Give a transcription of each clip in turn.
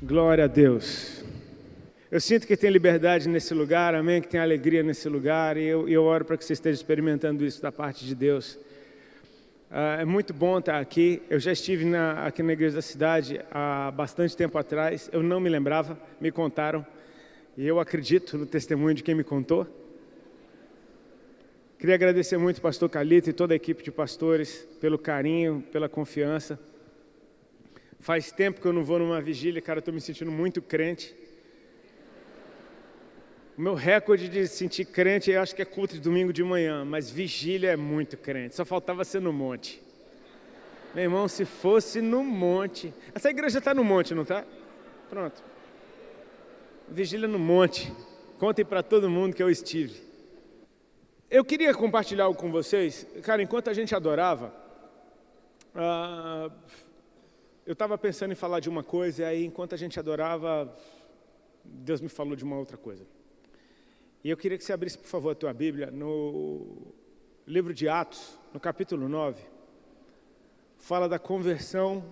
Glória a Deus. Eu sinto que tem liberdade nesse lugar, amém? Que tem alegria nesse lugar, e eu oro para que você esteja experimentando isso da parte de Deus. É muito bom estar aqui. Eu já estive aqui na Igreja da Cidade há bastante tempo atrás. Eu não me lembrava, me contaram, e eu acredito no testemunho de quem me contou. Queria agradecer muito ao pastor Calito e toda a equipe de pastores pelo carinho, pela confiança. Faz tempo que eu não vou numa vigília, cara, estou me sentindo muito crente. O meu recorde de sentir crente, eu acho que é culto de domingo de manhã, mas vigília é muito crente, só faltava ser no monte. Meu irmão, se fosse no monte... Essa igreja está no monte, não está? Pronto. Vigília no monte. Contem para todo mundo que eu estive. Eu queria compartilhar algo com vocês. Cara, enquanto a gente adorava, eu estava pensando em falar de uma coisa, e aí enquanto a gente adorava, Deus me falou de uma outra coisa. E eu queria que você abrisse, por favor, a tua Bíblia, no livro de Atos, no capítulo 9, fala da conversão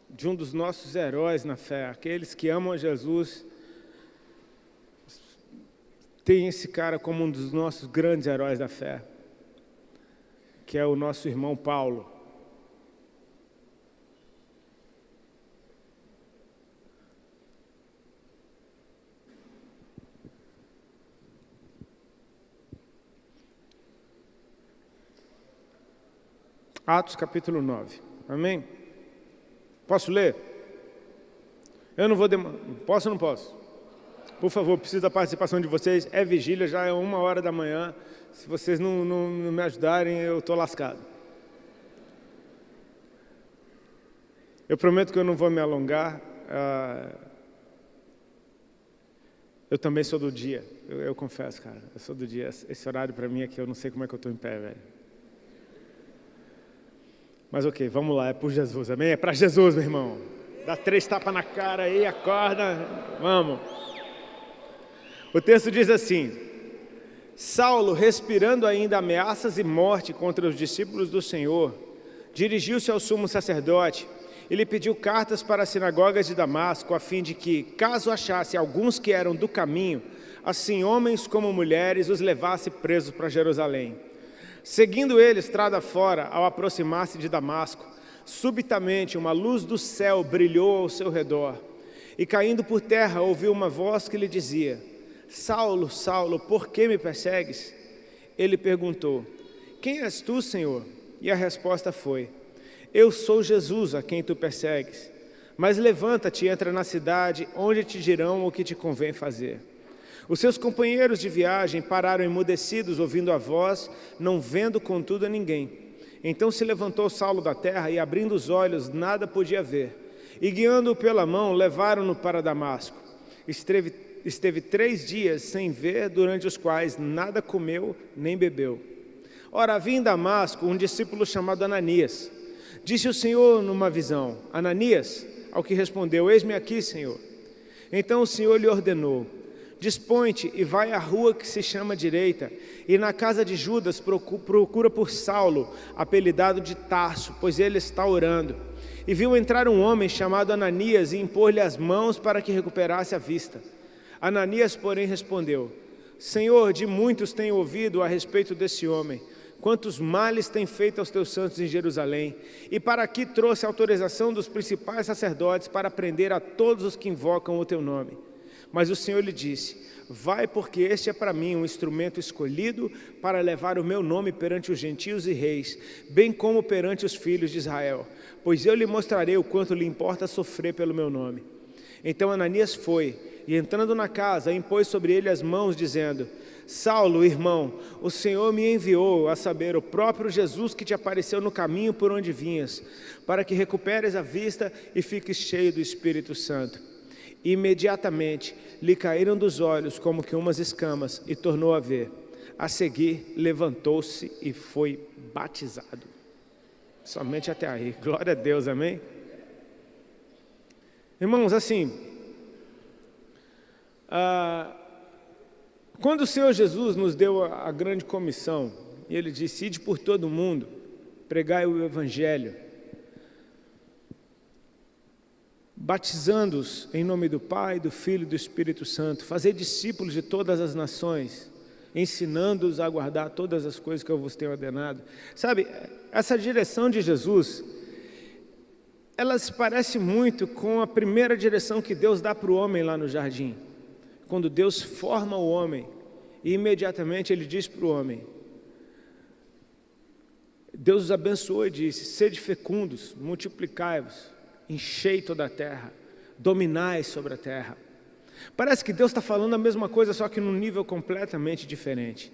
de um dos nossos heróis na fé, aqueles que amam a Jesus. Tem esse cara como um dos nossos grandes heróis da fé, que é o nosso irmão Paulo. Atos capítulo 9, amém? Posso ler? Eu não vou demorar. Posso ou não posso? Por favor, preciso da participação de vocês. É vigília, já é 1h da manhã. Se vocês não me ajudarem, eu estou lascado. Eu prometo que eu não vou me alongar. Eu também sou do dia. Eu confesso, cara. Eu sou do dia. Esse horário para mim aqui, eu não sei como é que eu estou em pé, velho. Mas ok, vamos lá, é por Jesus, amém? É para Jesus, meu irmão. Dá 3 tapas na cara aí, acorda, vamos. O texto diz assim: Saulo, respirando ainda ameaças e morte contra os discípulos do Senhor, dirigiu-se ao sumo sacerdote e lhe pediu cartas para as sinagogas de Damasco, a fim de que, caso achasse alguns que eram do caminho, assim homens como mulheres, os levasse presos para Jerusalém. Seguindo ele estrada fora, ao aproximar-se de Damasco, subitamente uma luz do céu brilhou ao seu redor, e caindo por terra ouviu uma voz que lhe dizia: Saulo, Saulo, por que me persegues? Ele perguntou: Quem és tu, Senhor? E a resposta foi: Eu sou Jesus, a quem tu persegues. Mas levanta-te e entra na cidade, onde te dirão o que te convém fazer. Os seus companheiros de viagem pararam emudecidos, ouvindo a voz, não vendo contudo a ninguém. Então se levantou Saulo da terra e, abrindo os olhos, nada podia ver. E guiando-o pela mão, levaram-no para Damasco. Esteve 3 dias sem ver, durante os quais nada comeu nem bebeu. Ora, havia em Damasco um discípulo chamado Ananias. Disse o Senhor numa visão: Ananias? Ao que respondeu: Eis-me aqui, Senhor. Então o Senhor lhe ordenou: Dispõe-te e vai à rua que se chama Direita, e na casa de Judas procura por Saulo, apelidado de Tarso, pois ele está orando. E viu entrar um homem chamado Ananias e impor-lhe as mãos para que recuperasse a vista. Ananias, porém, respondeu: Senhor, de muitos tenho ouvido a respeito desse homem, quantos males tem feito aos teus santos em Jerusalém, e para aqui trouxe autorização dos principais sacerdotes para prender a todos os que invocam o teu nome. Mas o Senhor lhe disse: Vai, porque este é para mim um instrumento escolhido para levar o meu nome perante os gentios e reis, bem como perante os filhos de Israel, pois eu lhe mostrarei o quanto lhe importa sofrer pelo meu nome. Então Ananias foi, e entrando na casa, impôs sobre ele as mãos, dizendo: Saulo, irmão, o Senhor me enviou, a saber, o próprio Jesus que te apareceu no caminho por onde vinhas, para que recuperes a vista e fiques cheio do Espírito Santo. Imediatamente lhe caíram dos olhos como que umas escamas, e tornou a ver. A seguir, levantou-se e foi batizado. Somente até aí. Glória a Deus, amém? Irmãos, assim, quando o Senhor Jesus nos deu a grande comissão, e Ele disse: Ide por todo o mundo, pregai o Evangelho, batizando-os em nome do Pai, do Filho e do Espírito Santo, fazer discípulos de todas as nações, ensinando-os a guardar todas as coisas que eu vos tenho ordenado. Sabe, essa direção de Jesus, ela se parece muito com a primeira direção que Deus dá para o homem lá no jardim. Quando Deus forma o homem, e imediatamente Ele diz para o homem, Deus os abençoou e disse, sede fecundos, multiplicai-vos, enchei toda a terra, dominai sobre a terra. Parece que Deus está falando a mesma coisa, só que num nível completamente diferente.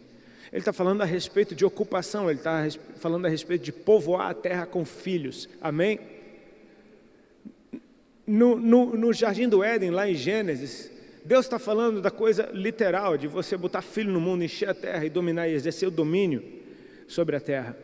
Ele está falando a respeito de ocupação, Ele está falando a respeito de povoar a terra com filhos, amém? No Jardim do Éden, lá em Gênesis, Deus está falando da coisa literal, de você botar filho no mundo, encher a terra e dominar e exercer o domínio sobre a terra.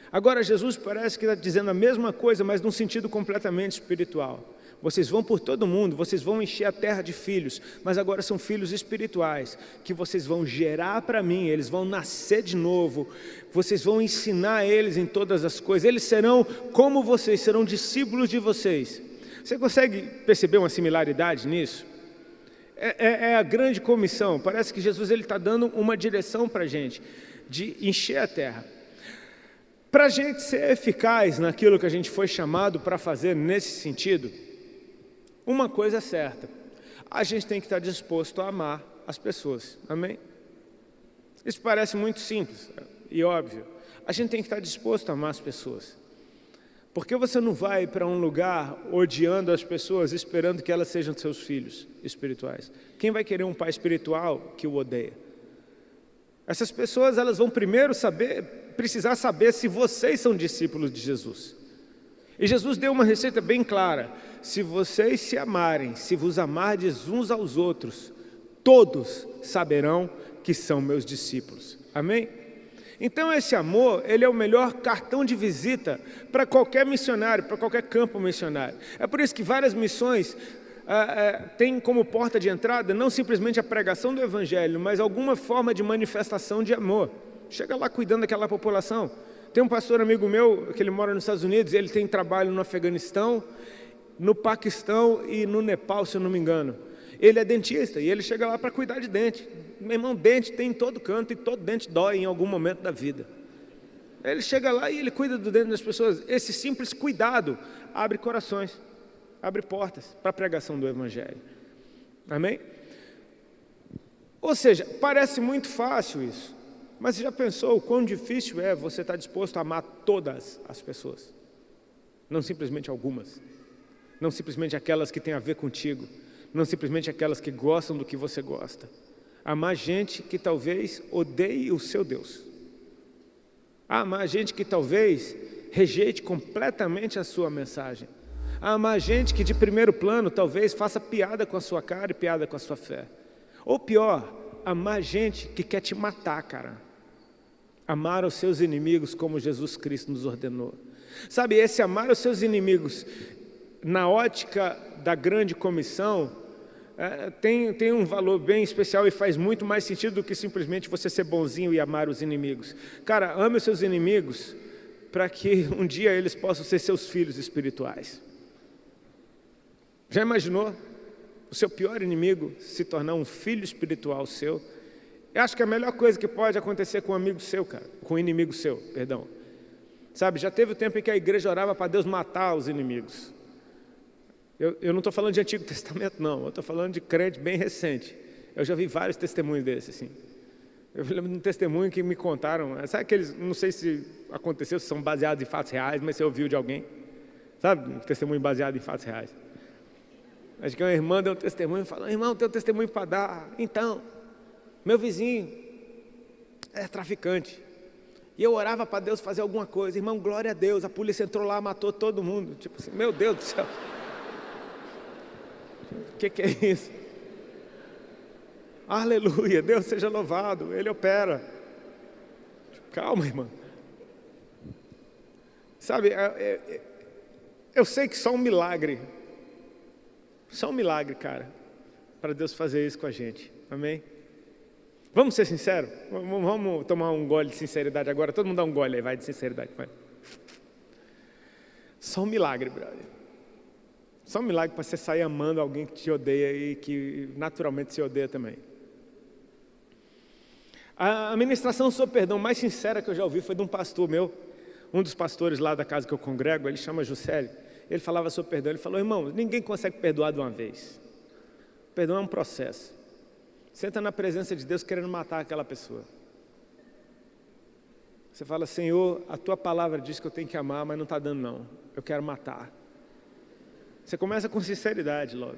Agora Jesus parece que está dizendo a mesma coisa, mas num sentido completamente espiritual. Vocês vão por todo mundo, vocês vão encher a terra de filhos, mas agora são filhos espirituais, que vocês vão gerar para mim, eles vão nascer de novo, vocês vão ensinar eles em todas as coisas, eles serão como vocês, serão discípulos de vocês. Você consegue perceber uma similaridade nisso? É a grande comissão, parece que Jesus está dando uma direção para a gente, de encher a terra. Para a gente ser eficaz naquilo que a gente foi chamado para fazer nesse sentido, uma coisa é certa, a gente tem que estar disposto a amar as pessoas, amém? Isso parece muito simples e óbvio, a gente tem que estar disposto a amar as pessoas, porque você não vai para um lugar odiando as pessoas, esperando que elas sejam seus filhos espirituais. Quem vai querer um pai espiritual que o odeia? Essas pessoas, elas vão primeiro precisar saber se vocês são discípulos de Jesus. E Jesus deu uma receita bem clara, se vocês se amarem, se vos amardes uns aos outros, todos saberão que são meus discípulos, amém? Então esse amor, ele é o melhor cartão de visita para qualquer missionário, para qualquer campo missionário. É por isso que várias missões têm como porta de entrada não simplesmente a pregação do Evangelho, mas alguma forma de manifestação de amor. Chega lá cuidando daquela população. Tem um pastor amigo meu, que ele mora nos Estados Unidos, ele tem trabalho no Afeganistão, no Paquistão e no Nepal, se eu não me engano. Ele é dentista e ele chega lá para cuidar de dente. Meu irmão, dente tem em todo canto e todo dente dói em algum momento da vida. Ele chega lá e ele cuida do dente das pessoas. Esse simples cuidado abre corações, abre portas para a pregação do Evangelho. Amém? Ou seja, parece muito fácil isso, mas você já pensou o quão difícil é você estar disposto a amar todas as pessoas? Não simplesmente algumas, não simplesmente aquelas que têm a ver contigo, não simplesmente aquelas que gostam do que você gosta. Amar gente que talvez odeie o seu Deus. Amar gente que talvez rejeite completamente a sua mensagem. Amar gente que de primeiro plano talvez faça piada com a sua cara e piada com a sua fé. Ou pior, amar gente que quer te matar, cara. Amar os seus inimigos como Jesus Cristo nos ordenou. Sabe, esse amar os seus inimigos na ótica da grande comissão tem um valor bem especial e faz muito mais sentido do que simplesmente você ser bonzinho e amar os inimigos. Cara, ame os seus inimigos para que um dia eles possam ser seus filhos espirituais. Já imaginou o seu pior inimigo se tornar um filho espiritual seu? Eu acho que a melhor coisa que pode acontecer com um amigo seu, cara, com um inimigo seu, perdão. Sabe, já teve o tempo em que a igreja orava para Deus matar os inimigos. Eu não estou falando de Antigo Testamento, não. Eu estou falando de crente bem recente. Eu já vi vários testemunhos desses, assim. Eu lembro de um testemunho que me contaram. Sabe aqueles, não sei se aconteceu, se são baseados em fatos reais, mas você ouviu de alguém. Sabe, um testemunho baseado em fatos reais. Acho que uma irmã deu um testemunho e falou, irmão, tem um testemunho para dar. Então, meu vizinho é traficante. E eu orava para Deus fazer alguma coisa. Irmão, glória a Deus, a polícia entrou lá, matou todo mundo. Tipo assim, meu Deus do céu. O que é isso? Aleluia, Deus seja louvado, Ele opera. Calma, irmã. Sabe, eu sei que só um milagre, cara, para Deus fazer isso com a gente, amém? Vamos ser sinceros? Vamos tomar um gole de sinceridade agora, todo mundo dá um gole aí, vai, de sinceridade, vai. Só um milagre, brother. Só um milagre para você sair amando alguém que te odeia e que naturalmente se odeia também. A ministração sobre perdão mais sincera que eu já ouvi foi de um pastor meu, um dos pastores lá da casa que eu congrego, ele chama Juscelio. Ele falava sobre perdão, ele falou: irmão, ninguém consegue perdoar de uma vez. Perdão é um processo. Você entra na presença de Deus querendo matar aquela pessoa. Você fala: Senhor, a tua palavra diz que eu tenho que amar, mas não está dando não, eu quero matar. Você começa com sinceridade logo.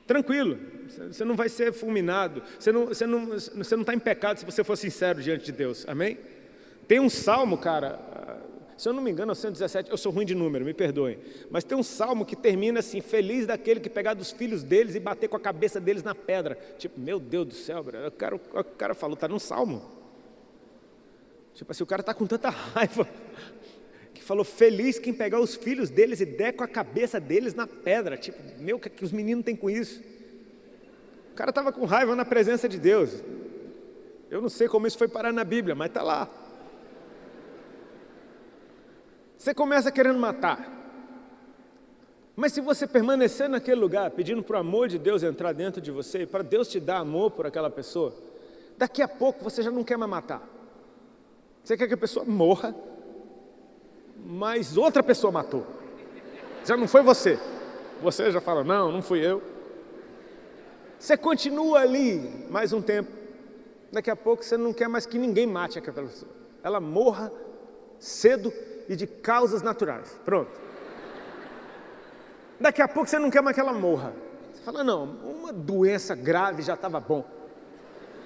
Tranquilo, você não vai ser fulminado, você não está em pecado se você for sincero diante de Deus, amém? Tem um salmo, cara, se eu não me engano é o 117, eu sou ruim de número, me perdoem, mas tem um salmo que termina assim: feliz daquele que pegar dos filhos deles e bater com a cabeça deles na pedra. Tipo, meu Deus do céu, o cara falou, está num salmo. Tipo assim, o cara está com tanta raiva que falou: feliz quem pegar os filhos deles e der com a cabeça deles na pedra. Tipo, meu, o que os meninos têm com isso? O cara estava com raiva na presença de Deus. Eu não sei como isso foi parar na Bíblia, mas está lá. Você começa querendo matar. Mas se você permanecer naquele lugar, pedindo para o amor de Deus entrar dentro de você, para Deus te dar amor por aquela pessoa, daqui a pouco você já não quer mais matar. Você quer que a pessoa morra, mas outra pessoa matou. Já não foi você. Você já fala: não fui eu. Você continua ali mais um tempo. Daqui a pouco você não quer mais que ninguém mate aquela pessoa. Ela morra cedo e de causas naturais. Pronto. Daqui a pouco você não quer mais que ela morra. Você fala: não, uma doença grave já estava bom.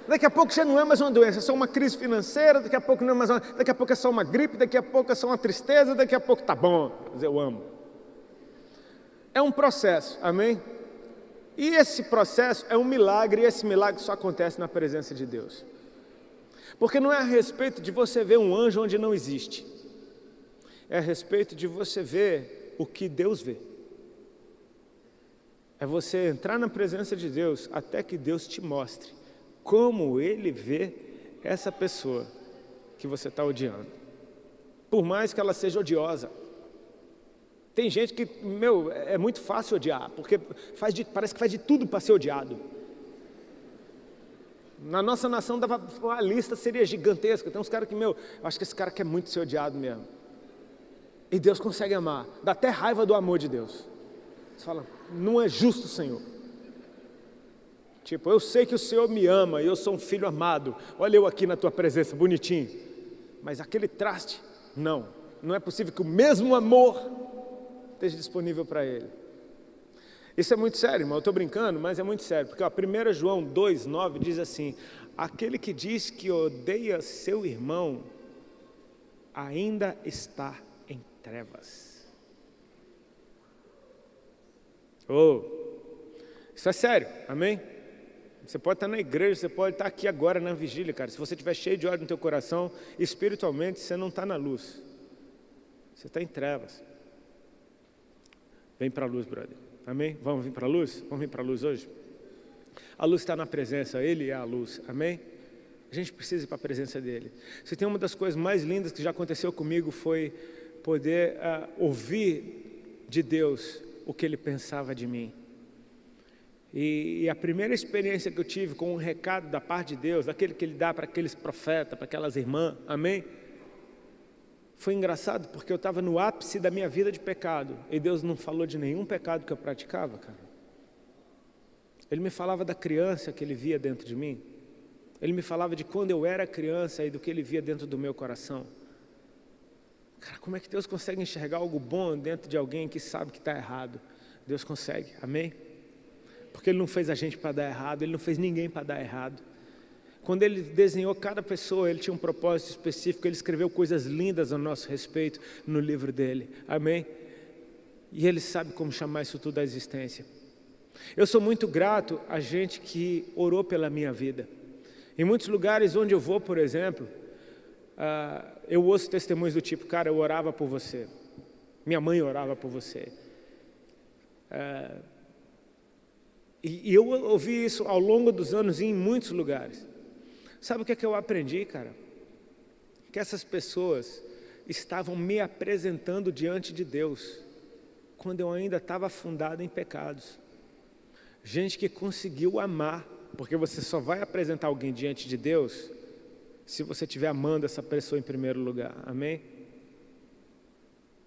Daqui a pouco já não é mais uma doença, é só uma crise financeira, daqui a pouco não é mais daqui a pouco é só uma gripe, daqui a pouco é só uma tristeza, daqui a pouco tá bom, mas eu amo. É um processo, amém? E esse processo é um milagre, e esse milagre só acontece na presença de Deus. Porque não é a respeito de você ver um anjo onde não existe. É a respeito de você ver o que Deus vê. É você entrar na presença de Deus até que Deus te mostre como Ele vê essa pessoa que você está odiando. Por mais que ela seja odiosa. Tem gente que, é muito fácil odiar, porque parece que faz de tudo para ser odiado. Na nossa nação, a lista seria gigantesca. Tem uns caras que, eu acho que esse cara quer muito ser odiado mesmo. E Deus consegue amar. Dá até raiva do amor de Deus. Você fala: não é justo, Senhor. Tipo, eu sei que o Senhor me ama e eu sou um filho amado. Olha eu aqui na tua presença, bonitinho. Mas aquele traste, não é possível que o mesmo amor esteja disponível para ele. Isso é muito sério, irmão. Eu estou brincando, mas é muito sério. Porque 1 João 2,9 diz assim: aquele que diz que odeia seu irmão ainda está em trevas. Isso é sério, amém? Você pode estar na igreja, você pode estar aqui agora na vigília, cara. Se você estiver cheio de ódio no teu coração, espiritualmente você não está na luz. Você está em trevas. Vem para a luz, brother. Amém? Vamos vir para a luz? Vamos vir para a luz hoje? A luz está na presença, Ele é a luz. Amém? A gente precisa ir para a presença dEle. Se tem uma das coisas mais lindas que já aconteceu comigo foi poder ouvir de Deus o que Ele pensava de mim. E a primeira experiência que eu tive com um recado da parte de Deus, daquele que Ele dá para aqueles profetas, para aquelas irmãs, amém? Foi engraçado porque eu estava no ápice da minha vida de pecado e Deus não falou de nenhum pecado que eu praticava, cara. Ele me falava da criança que Ele via dentro de mim. Ele me falava de quando eu era criança e do que Ele via dentro do meu coração. Cara, como é que Deus consegue enxergar algo bom dentro de alguém que sabe que está errado? Deus consegue, amém? Porque Ele não fez a gente para dar errado, Ele não fez ninguém para dar errado. Quando Ele desenhou cada pessoa, Ele tinha um propósito específico, Ele escreveu coisas lindas a nosso respeito no livro dEle, amém? E Ele sabe como chamar isso tudo à existência. Eu sou muito grato a gente que orou pela minha vida. Em muitos lugares onde eu vou, por exemplo, eu ouço testemunhos do tipo: cara, eu orava por você, minha mãe orava por você. E eu ouvi isso ao longo dos anos em muitos lugares. Sabe o que é que eu aprendi, cara? Que essas pessoas estavam me apresentando diante de Deus quando eu ainda estava afundado em pecados. Gente que conseguiu amar, porque você só vai apresentar alguém diante de Deus se você estiver amando essa pessoa em primeiro lugar, amém?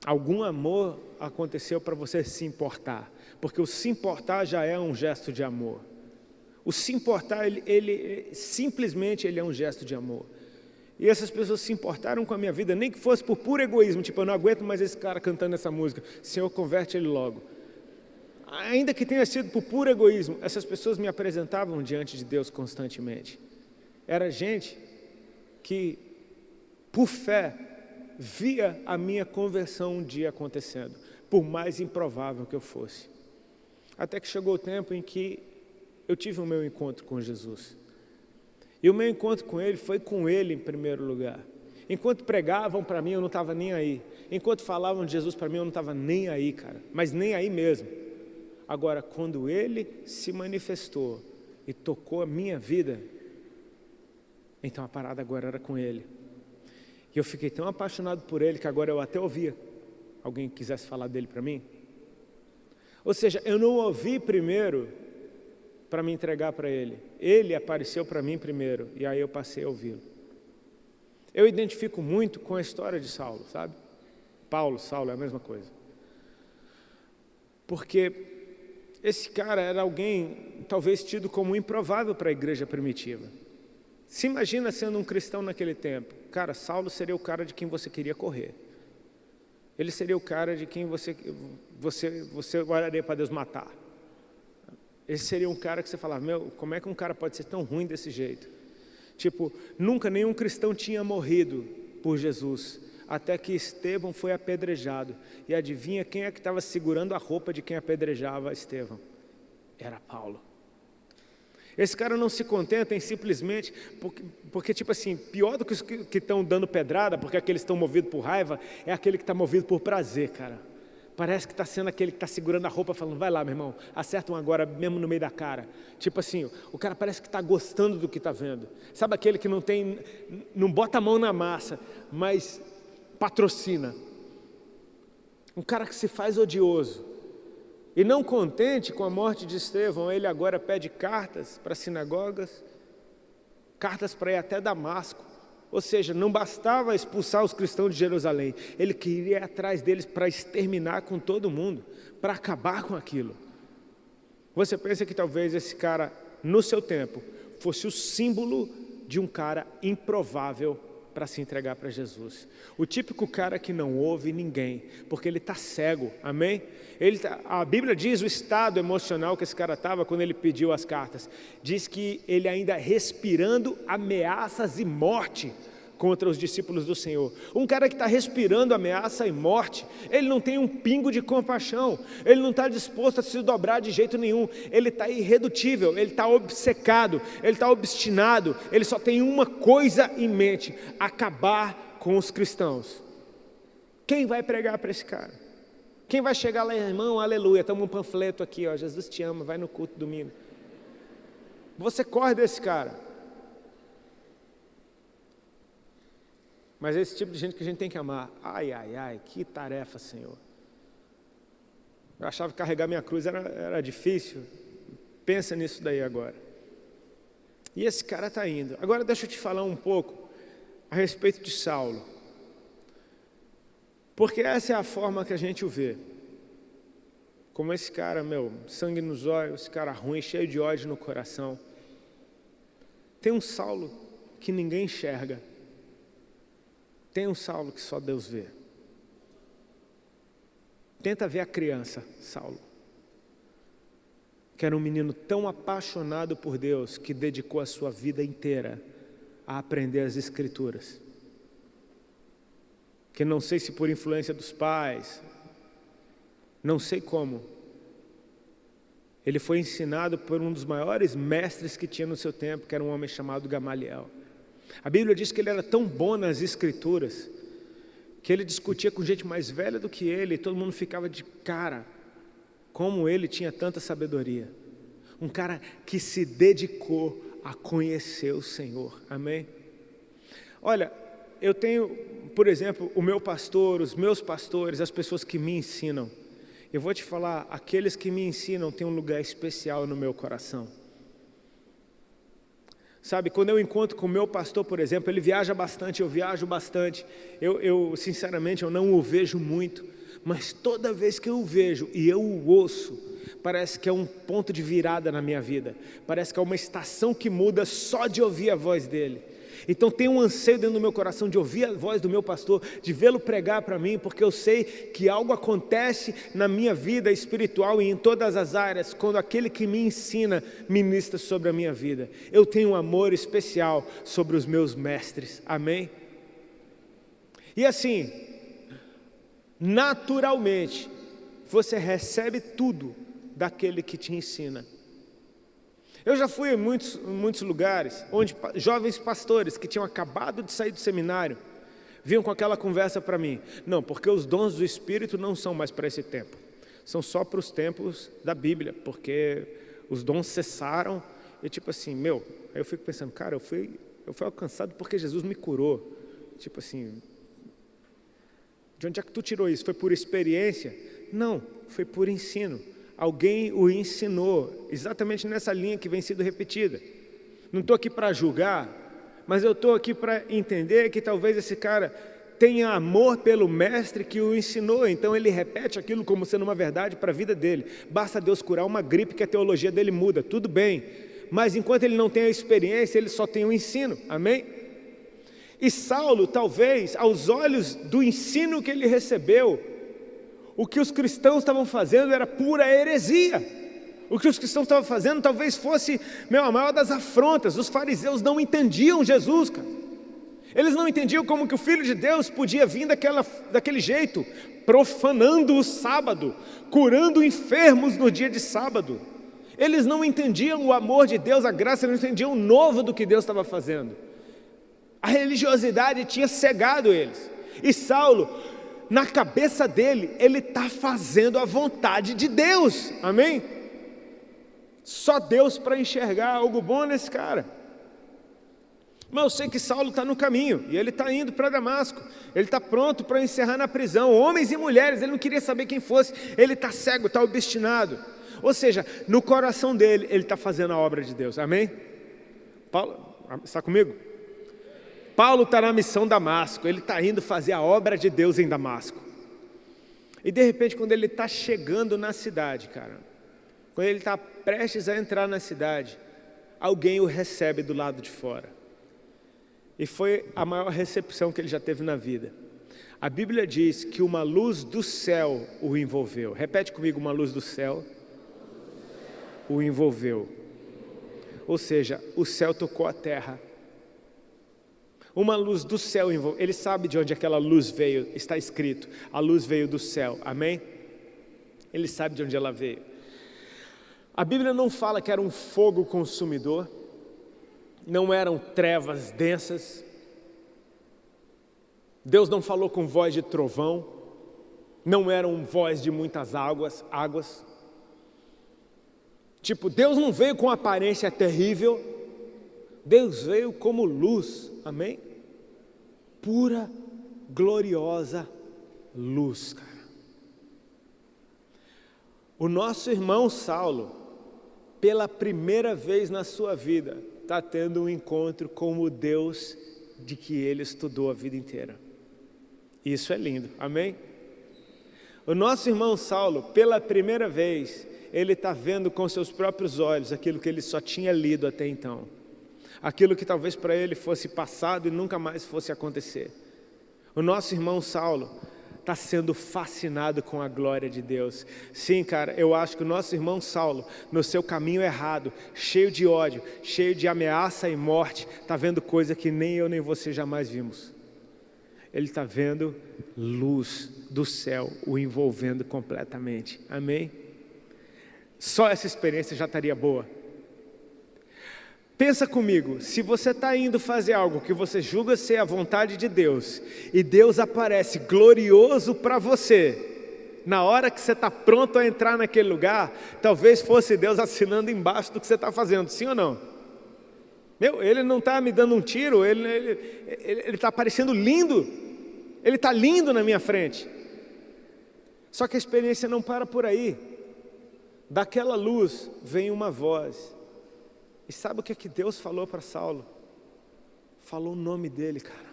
Algum amor aconteceu para você se importar, porque o se importar já é um gesto de amor. O se importar, ele simplesmente ele é um gesto de amor. E essas pessoas se importaram com a minha vida, nem que fosse por puro egoísmo, tipo, eu não aguento mais esse cara cantando essa música, Senhor, converte ele logo. Ainda que tenha sido por puro egoísmo, essas pessoas me apresentavam diante de Deus constantemente. Era gente que, por fé, via a minha conversão um dia acontecendo, por mais improvável que eu fosse. Até que chegou o tempo em que eu tive o meu encontro com Jesus. E o meu encontro com Ele foi com Ele em primeiro lugar. Enquanto pregavam para mim, eu não estava nem aí. Enquanto falavam de Jesus para mim, eu não estava nem aí, cara. Mas nem aí mesmo. Agora, quando Ele se manifestou e tocou a minha vida, então a parada agora era com Ele. E eu fiquei tão apaixonado por Ele que agora eu até ouvia alguém que quisesse falar dele para mim. Ou seja, eu não ouvi primeiro para me entregar para Ele. Ele apareceu para mim primeiro, e aí eu passei a ouvi-lo. Eu identifico muito com a história de Saulo, sabe? Paulo, Saulo é a mesma coisa. Porque esse cara era alguém talvez tido como improvável para a igreja primitiva. Se imagina sendo um cristão naquele tempo. Cara, Saulo seria o cara de quem você queria correr. Ele seria o cara de quem você oraria para Deus matar. Esse seria um cara que você falava, meu, como é que um cara pode ser tão ruim desse jeito? Tipo, nunca nenhum cristão tinha morrido por Jesus, até que Estevão foi apedrejado. E adivinha quem é que estava segurando a roupa de quem apedrejava Estevão? Era Paulo. Esse cara não se contenta em simplesmente, porque tipo assim, pior do que os que estão dando pedrada, porque aqueles que estão movidos por raiva, é aquele que está movido por prazer, cara. Parece que está sendo aquele que está segurando a roupa, falando, vai lá, meu irmão, acerta um agora mesmo no meio da cara. Tipo assim, o cara parece que está gostando do que está vendo. Sabe aquele que não bota a mão na massa, mas patrocina. Um cara que se faz odioso. E não contente com a morte de Estevão, ele agora pede cartas para sinagogas, cartas para ir até Damasco. Ou seja, não bastava expulsar os cristãos de Jerusalém, ele queria ir atrás deles para exterminar com todo mundo, para acabar com aquilo. Você pensa que talvez esse cara, no seu tempo, fosse o símbolo de um cara improvável para se entregar para Jesus. O típico cara que não ouve ninguém, porque ele está cego, amém? A Bíblia diz o estado emocional que esse cara estava quando ele pediu as cartas. Diz que ele ainda respirando ameaças e morte contra os discípulos do Senhor. Um cara que está respirando ameaça e morte, ele não tem um pingo de compaixão, ele não está disposto a se dobrar de jeito nenhum, ele está irredutível, ele está obcecado, ele está obstinado, ele só tem uma coisa em mente: acabar com os cristãos. Quem vai pregar para esse cara? Quem vai chegar lá, irmão, aleluia, toma um panfleto aqui, ó, Jesus te ama, vai no culto domingo. Você corre desse cara. Mas é esse tipo de gente que a gente tem que amar. Ai, ai, ai, que tarefa, Senhor. Eu achava que carregar minha cruz era difícil. Pensa nisso daí agora. E esse cara está indo. Agora deixa eu te falar um pouco a respeito de Saulo. Porque essa é a forma que a gente o vê. Como esse cara, sangue nos olhos, esse cara ruim, cheio de ódio no coração. Tem um Saulo que ninguém enxerga. Tem um Saulo que só Deus vê. Tenta ver a criança, Saulo, que era um menino tão apaixonado por Deus que dedicou a sua vida inteira a aprender as Escrituras. Que não sei se por influência dos pais, não sei como, ele foi ensinado por um dos maiores mestres que tinha no seu tempo, que era um homem chamado Gamaliel. A Bíblia diz que ele era tão bom nas Escrituras, que ele discutia com gente mais velha do que ele, e todo mundo ficava de cara, como ele tinha tanta sabedoria. Um cara que se dedicou a conhecer o Senhor, amém? Olha, eu tenho, por exemplo, o meu pastor, os meus pastores, as pessoas que me ensinam, eu vou te falar, aqueles que me ensinam têm um lugar especial no meu coração. Sabe, quando eu encontro com o meu pastor, por exemplo, ele viaja bastante, eu viajo bastante. Sinceramente, eu não o vejo muito, mas toda vez que eu o vejo e eu o ouço, parece que é um ponto de virada na minha vida. Parece que é uma estação que muda só de ouvir a voz dele. Então tem um anseio dentro do meu coração de ouvir a voz do meu pastor, de vê-lo pregar para mim, porque eu sei que algo acontece na minha vida espiritual e em todas as áreas, quando aquele que me ensina ministra sobre a minha vida. Eu tenho um amor especial sobre os meus mestres, amém? E assim, naturalmente, você recebe tudo daquele que te ensina. Eu já fui em muitos lugares onde jovens pastores que tinham acabado de sair do seminário vinham com aquela conversa para mim: não, porque os dons do Espírito não são mais para esse tempo, são só para os tempos da Bíblia, porque os dons cessaram. E tipo assim, aí eu fico pensando, cara, eu fui alcançado porque Jesus me curou. Tipo assim, de onde é que tu tirou isso? Foi por experiência? Não, foi por ensino. Alguém o ensinou, exatamente nessa linha que vem sendo repetida. Não estou aqui para julgar, mas eu estou aqui para entender que talvez esse cara tenha amor pelo mestre que o ensinou, então ele repete aquilo como sendo uma verdade para a vida dele. Basta Deus curar uma gripe que a teologia dele muda, tudo bem, mas enquanto ele não tem a experiência, ele só tem o ensino, amém? E Saulo, talvez, aos olhos do ensino que ele recebeu, o que os cristãos estavam fazendo era pura heresia. O que os cristãos estavam fazendo talvez fosse a maior das afrontas. Os fariseus não entendiam Jesus, cara. Eles não entendiam como que o Filho de Deus podia vir daquele jeito, profanando o sábado, curando enfermos no dia de sábado. Eles não entendiam o amor de Deus, a graça, eles não entendiam o novo do que Deus estava fazendo. A religiosidade tinha cegado eles. E Saulo, na cabeça dele, ele está fazendo a vontade de Deus, amém? Só Deus para enxergar algo bom nesse cara. Mas eu sei que Saulo está no caminho, e ele está indo para Damasco, ele está pronto para encerrar na prisão, homens e mulheres, ele não queria saber quem fosse, ele está cego, está obstinado. Ou seja, no coração dele, ele está fazendo a obra de Deus, amém? Paulo, está comigo? Paulo está na missão Damasco, ele está indo fazer a obra de Deus em Damasco. E de repente, quando ele está chegando na cidade, cara, quando ele está prestes a entrar na cidade, alguém o recebe do lado de fora. E foi a maior recepção que ele já teve na vida. A Bíblia diz que uma luz do céu o envolveu. Repete comigo: uma luz do céu o envolveu. Ou seja, o céu tocou a terra. Uma luz do céu envolveu. Ele sabe de onde aquela luz veio, está escrito: a luz veio do céu, amém? Ele sabe de onde ela veio. A Bíblia não fala que era um fogo consumidor, não eram trevas densas. Deus não falou com voz de trovão, não eram voz de muitas águas. Tipo, Deus não veio com aparência terrível, Deus veio como luz, amém? Pura, gloriosa luz, cara. O nosso irmão Saulo, pela primeira vez na sua vida, está tendo um encontro com o Deus de que ele estudou a vida inteira. Isso é lindo, amém? O nosso irmão Saulo, pela primeira vez, ele está vendo com seus próprios olhos aquilo que ele só tinha lido até então. Aquilo que talvez para ele fosse passado e nunca mais fosse acontecer. O nosso irmão Saulo está sendo fascinado com a glória de Deus. Sim, cara, eu acho que o nosso irmão Saulo, no seu caminho errado, cheio de ódio, cheio de ameaça e morte, está vendo coisa que nem eu nem você jamais vimos. Ele está vendo luz do céu o envolvendo completamente, amém? Só essa experiência já estaria boa. Pensa comigo, se você está indo fazer algo que você julga ser a vontade de Deus, e Deus aparece glorioso para você, na hora que você está pronto a entrar naquele lugar, talvez fosse Deus assinando embaixo do que você está fazendo, sim ou não? Ele não está me dando um tiro, ele está parecendo lindo, ele está lindo na minha frente. Só que a experiência não para por aí. Daquela luz vem uma voz. E sabe o que Deus falou para Saulo? Falou o nome dele, cara.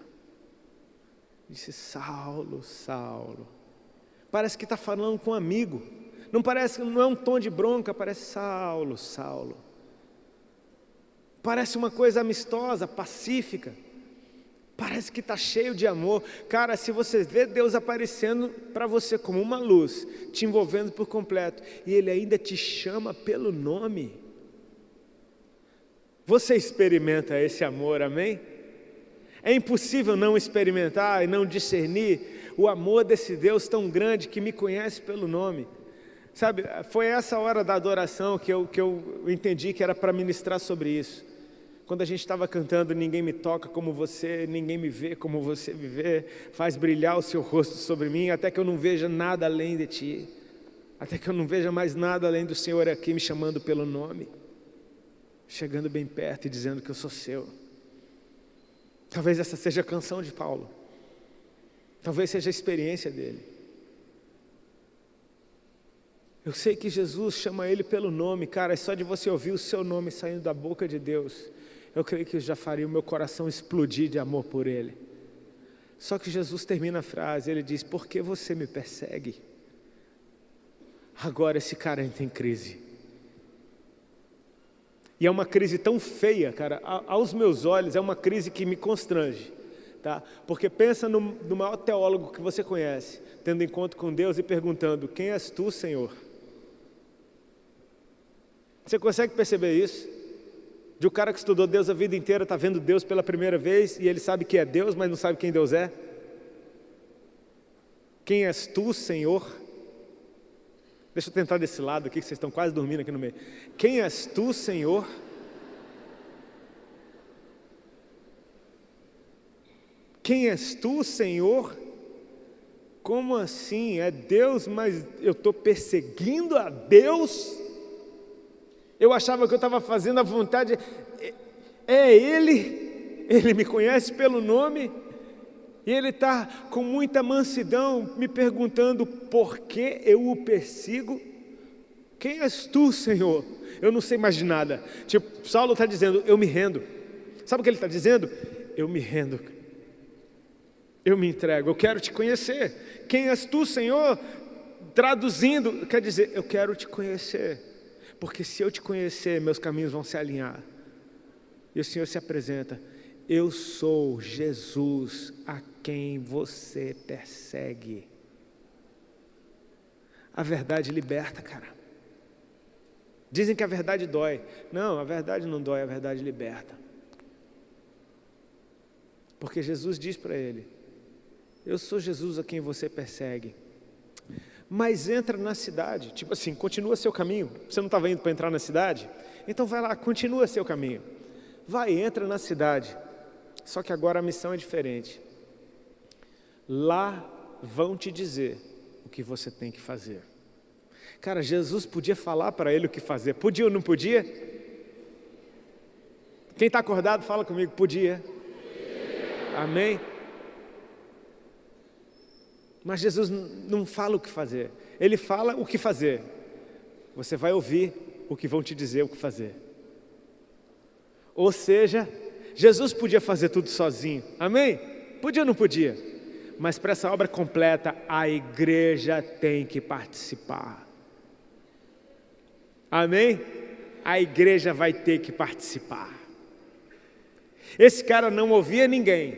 Disse: Saulo, Saulo. Parece que está falando com um amigo. Não é um tom de bronca, parece: Saulo, Saulo. Parece uma coisa amistosa, pacífica. Parece que está cheio de amor. Cara, se você vê Deus aparecendo para você como uma luz, te envolvendo por completo, e Ele ainda te chama pelo nome, você experimenta esse amor, amém? É impossível não experimentar e não discernir o amor desse Deus tão grande que me conhece pelo nome. Sabe, foi essa hora da adoração que eu entendi que era para ministrar sobre isso. Quando a gente estava cantando: ninguém me toca como você, ninguém me vê como você me vê, faz brilhar o seu rosto sobre mim, até que eu não veja nada além de ti, até que eu não veja mais nada além do Senhor aqui me chamando pelo nome, chegando bem perto e dizendo que eu sou seu. Talvez essa seja a canção de Paulo, talvez seja a experiência dele. Eu sei que Jesus chama ele pelo nome, cara, é só de você ouvir o seu nome saindo da boca de Deus, eu creio que já faria o meu coração explodir de amor por ele. Só que Jesus termina a frase, ele diz: por que você me persegue? Agora esse cara entra em crise. E é uma crise tão feia, cara, aos meus olhos é uma crise que me constrange, tá? Porque pensa no maior teólogo que você conhece, tendo encontro com Deus e perguntando: quem és tu, Senhor? Você consegue perceber isso? De um cara que estudou Deus a vida inteira, está vendo Deus pela primeira vez, e ele sabe que é Deus, mas não sabe quem Deus é. Quem és tu, Senhor? Deixa eu tentar desse lado aqui, que vocês estão quase dormindo aqui no meio. Quem és tu, Senhor? Quem és tu, Senhor? Como assim? É Deus, mas eu estou perseguindo a Deus? Eu achava que eu estava fazendo a vontade. É Ele me conhece pelo nome, e Ele está com muita mansidão me perguntando por que eu o persigo. Quem és tu, Senhor? Eu não sei mais de nada. Tipo, Saulo está dizendo: eu me rendo. Sabe o que ele está dizendo? Eu me rendo, eu me entrego, eu quero te conhecer. Quem és tu, Senhor? Traduzindo, quer dizer, eu quero te conhecer. Porque se eu te conhecer, meus caminhos vão se alinhar. E o Senhor se apresenta: eu sou Jesus a quem você persegue. A verdade liberta, cara. Dizem que a verdade dói. Não, a verdade não dói, a verdade liberta. Porque Jesus diz para ele: eu sou Jesus a quem você persegue. Mas entra na cidade, tipo assim, continua seu caminho. Você não estava indo para entrar na cidade? Então vai lá, continua seu caminho. Vai, entra na cidade. Só que agora a missão é diferente. Lá vão te dizer o que você tem que fazer. Cara, Jesus podia falar para ele o que fazer. Podia ou não podia? Quem está acordado, fala comigo: podia. Amém? Mas Jesus não fala o que fazer, Ele fala o que fazer. Você vai ouvir o que vão te dizer o que fazer. Ou seja, Jesus podia fazer tudo sozinho, amém? Podia ou não podia? Mas para essa obra completa, a igreja tem que participar. Amém? A igreja vai ter que participar. Esse cara não ouvia ninguém,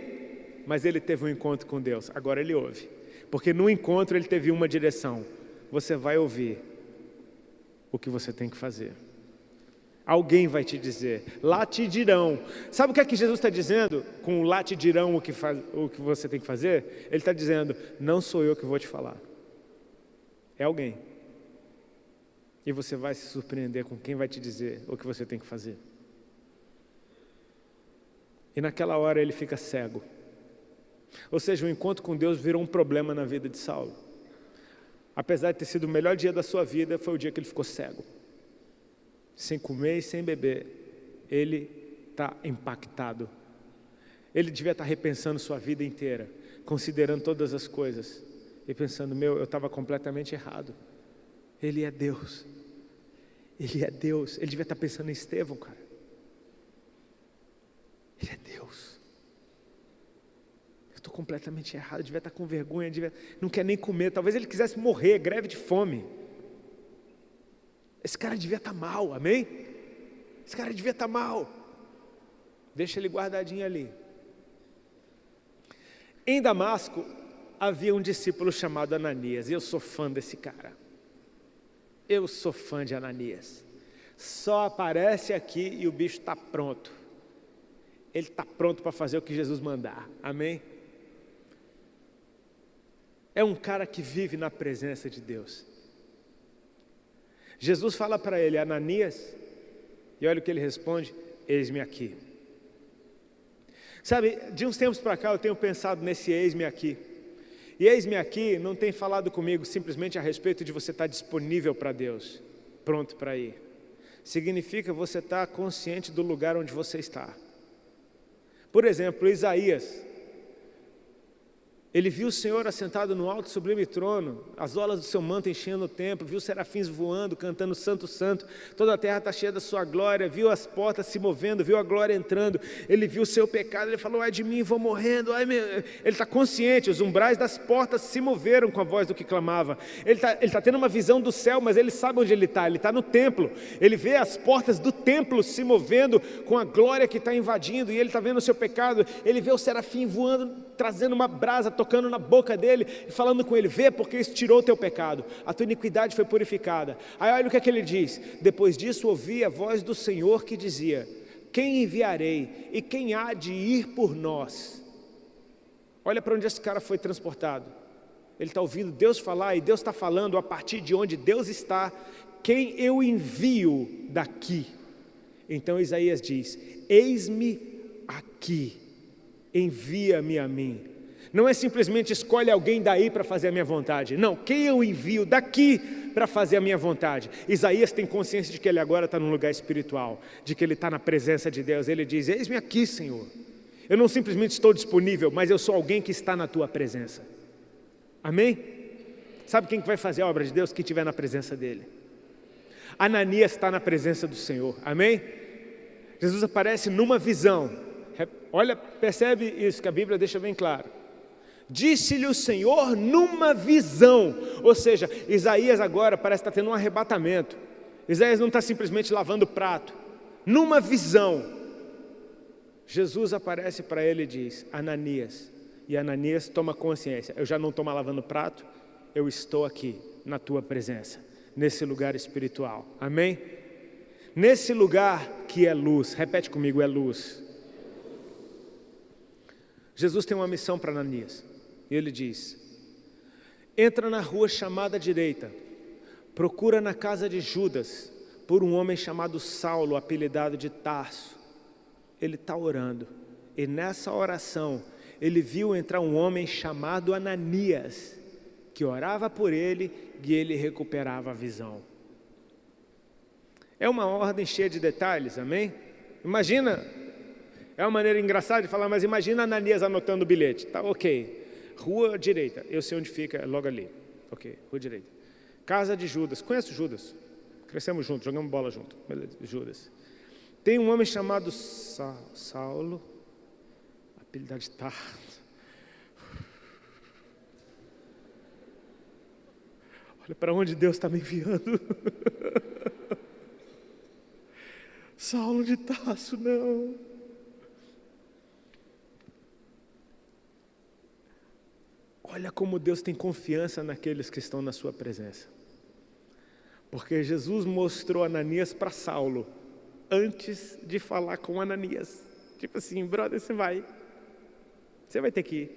mas ele teve um encontro com Deus. Agora ele ouve. Porque no encontro ele teve uma direção: você vai ouvir o que você tem que fazer. Alguém vai te dizer, lá te dirão. Sabe o que é que Jesus está dizendo com lá te dirão o que você tem que fazer? Ele está dizendo: não sou eu que vou te falar, é alguém. E você vai se surpreender com quem vai te dizer o que você tem que fazer. E naquela hora ele fica cego. Ou seja, o encontro com Deus virou um problema na vida de Saulo. Apesar de ter sido o melhor dia da sua vida, foi o dia que ele ficou cego. Sem comer e sem beber. Ele está impactado. Ele devia estar repensando sua vida inteira, considerando todas as coisas. e pensando, eu estava completamente errado. Ele é Deus. Ele é Deus. Ele devia estar pensando em Estevão, cara. Ele é Deus. Eu estou completamente errado, eu devia estar com vergonha, não quer nem comer. Talvez ele quisesse morrer, greve de fome. Esse cara devia estar mal, amém? Esse cara devia estar mal. Deixa ele guardadinho ali. Em Damasco, havia um discípulo chamado Ananias, e eu sou fã desse cara. Eu sou fã de Ananias. Só aparece aqui e o bicho está pronto. Ele está pronto para fazer o que Jesus mandar, amém? É um cara que vive na presença de Deus. Jesus fala para ele, Ananias, e olha o que ele responde, eis-me aqui. Sabe, de uns tempos para cá eu tenho pensado nesse eis-me aqui. E eis-me aqui não tem falado comigo simplesmente a respeito de você estar disponível para Deus, pronto para ir. Significa você estar consciente do lugar onde você está. Por exemplo, Isaías, ele viu o Senhor assentado no alto e sublime trono, as olas do seu manto enchendo o templo, viu os serafins voando, cantando santo, santo, toda a terra está cheia da sua glória, viu as portas se movendo, viu a glória entrando, ele viu o seu pecado, ele falou, ai de mim, vou morrendo, ai meu. Ele está consciente, os umbrais das portas se moveram com a voz do que clamava, ele está tendo uma visão do céu, mas ele sabe onde ele está no templo, ele vê as portas do templo se movendo com a glória que está invadindo, e ele está vendo o seu pecado, ele vê o serafim voando, trazendo uma brasa, tocando na boca dele e falando com ele, vê porque isso tirou o teu pecado, a tua iniquidade foi purificada. Aí olha o que é que ele diz, depois disso ouvi a voz do Senhor que dizia, quem enviarei e quem há de ir por nós? Olha para onde esse cara foi transportado, ele está ouvindo Deus falar e Deus está falando a partir de onde Deus está, quem eu envio daqui? Então Isaías diz, eis-me aqui, envia-me a mim. Não é simplesmente escolhe alguém daí para fazer a minha vontade. Não, quem eu envio daqui para fazer a minha vontade? Isaías tem consciência de que ele agora está num lugar espiritual, de que ele está na presença de Deus. Ele diz, eis-me aqui, Senhor. Eu não simplesmente estou disponível, mas eu sou alguém que está na tua presença. Amém? Sabe quem que vai fazer a obra de Deus? Quem estiver na presença dele. Ananias está na presença do Senhor. Amém? Jesus aparece numa visão. Olha, percebe isso que a Bíblia deixa bem claro. Disse-lhe o Senhor numa visão, ou seja, Isaías agora parece estar tendo um arrebatamento. Isaías não está simplesmente lavando o prato, numa visão, Jesus aparece para ele e diz, Ananias, e Ananias toma consciência, eu já não estou mais lavando o prato, eu estou aqui na tua presença, nesse lugar espiritual, amém? Nesse lugar que é luz, repete comigo, é luz. Jesus tem uma missão para Ananias. E ele diz, entra na rua chamada direita, procura na casa de Judas, por um homem chamado Saulo, apelidado de Tarso. Ele está orando, e nessa oração, ele viu entrar um homem chamado Ananias, que orava por ele, e ele recuperava a visão. É uma ordem cheia de detalhes, amém? Imagina, é uma maneira engraçada de falar, mas imagina Ananias anotando o bilhete, tá ok. Rua direita, eu sei onde fica, é logo ali. Ok, rua direita. Casa de Judas, conhece o Judas? Crescemos juntos, jogamos bola junto. Beleza, Judas. Tem um homem chamado Saulo, apelidado de Tarso. Olha para onde Deus está me enviando. Saulo de Tarso, não. Olha como Deus tem confiança naqueles que estão na sua presença. Porque Jesus mostrou Ananias para Saulo antes de falar com Ananias. Tipo assim, brother, você vai ter que ir.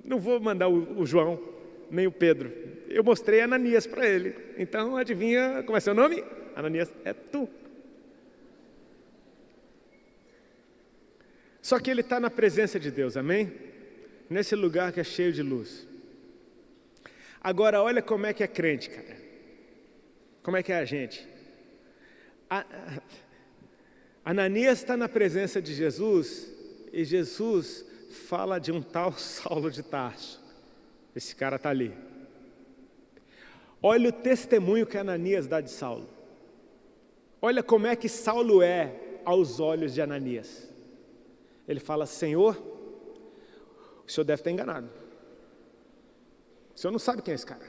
Não vou mandar o João, nem o Pedro. Eu mostrei Ananias para ele. Então adivinha como é seu nome? Ananias, é tu. Só que ele está na presença de Deus, amém? Nesse lugar que é cheio de luz. Agora olha como é que é crente, cara. Como é que é a gente. Ananias está na presença de Jesus, e Jesus fala de um tal Saulo de Tarso. Esse cara está ali. Olha o testemunho que Ananias dá de Saulo. Olha como é que Saulo é aos olhos de Ananias. Ele fala: Senhor, o senhor deve estar enganado. O senhor não sabe quem é esse cara.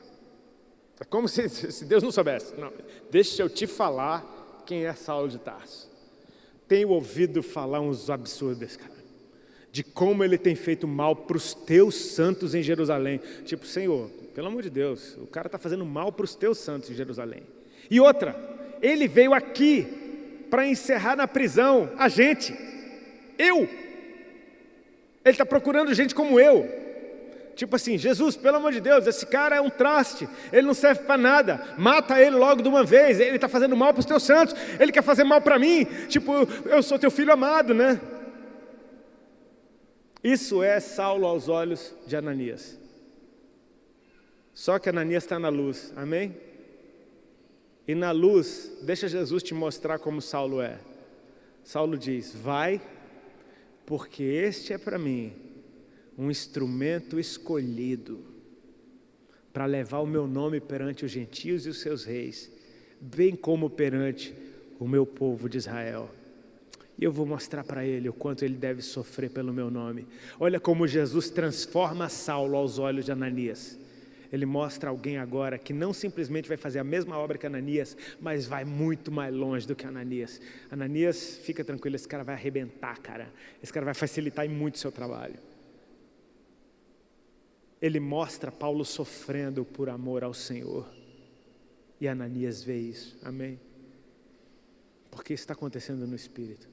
É como se Deus não soubesse. Não, deixa eu te falar quem é Saulo de Tarso. Tenho ouvido falar uns absurdos, cara, de como ele tem feito mal para os teus santos em Jerusalém. Tipo, Senhor, pelo amor de Deus, o cara está fazendo mal para os teus santos em Jerusalém. E outra, ele veio aqui para encerrar na prisão a gente. Ele está procurando gente como eu. Tipo assim, Jesus, pelo amor de Deus, esse cara é um traste, ele não serve para nada, mata ele logo de uma vez, ele está fazendo mal para os teus santos, ele quer fazer mal para mim, tipo, eu sou teu filho amado, né? Isso é Saulo aos olhos de Ananias. Só que Ananias está na luz, amém? E na luz, deixa Jesus te mostrar como Saulo é. Saulo diz: vai, porque este é para mim um instrumento escolhido para levar o meu nome perante os gentios e os seus reis, bem como perante o meu povo de Israel. E eu vou mostrar para ele o quanto ele deve sofrer pelo meu nome. Olha como Jesus transforma Saulo aos olhos de Ananias. Ele mostra alguém agora que não simplesmente vai fazer a mesma obra que Ananias, mas vai muito mais longe do que Ananias. Ananias, fica tranquilo, esse cara vai arrebentar, cara. Esse cara vai facilitar muito o seu trabalho. Ele mostra Paulo sofrendo por amor ao Senhor. E Ananias vê isso, amém? Porque isso está acontecendo no Espírito.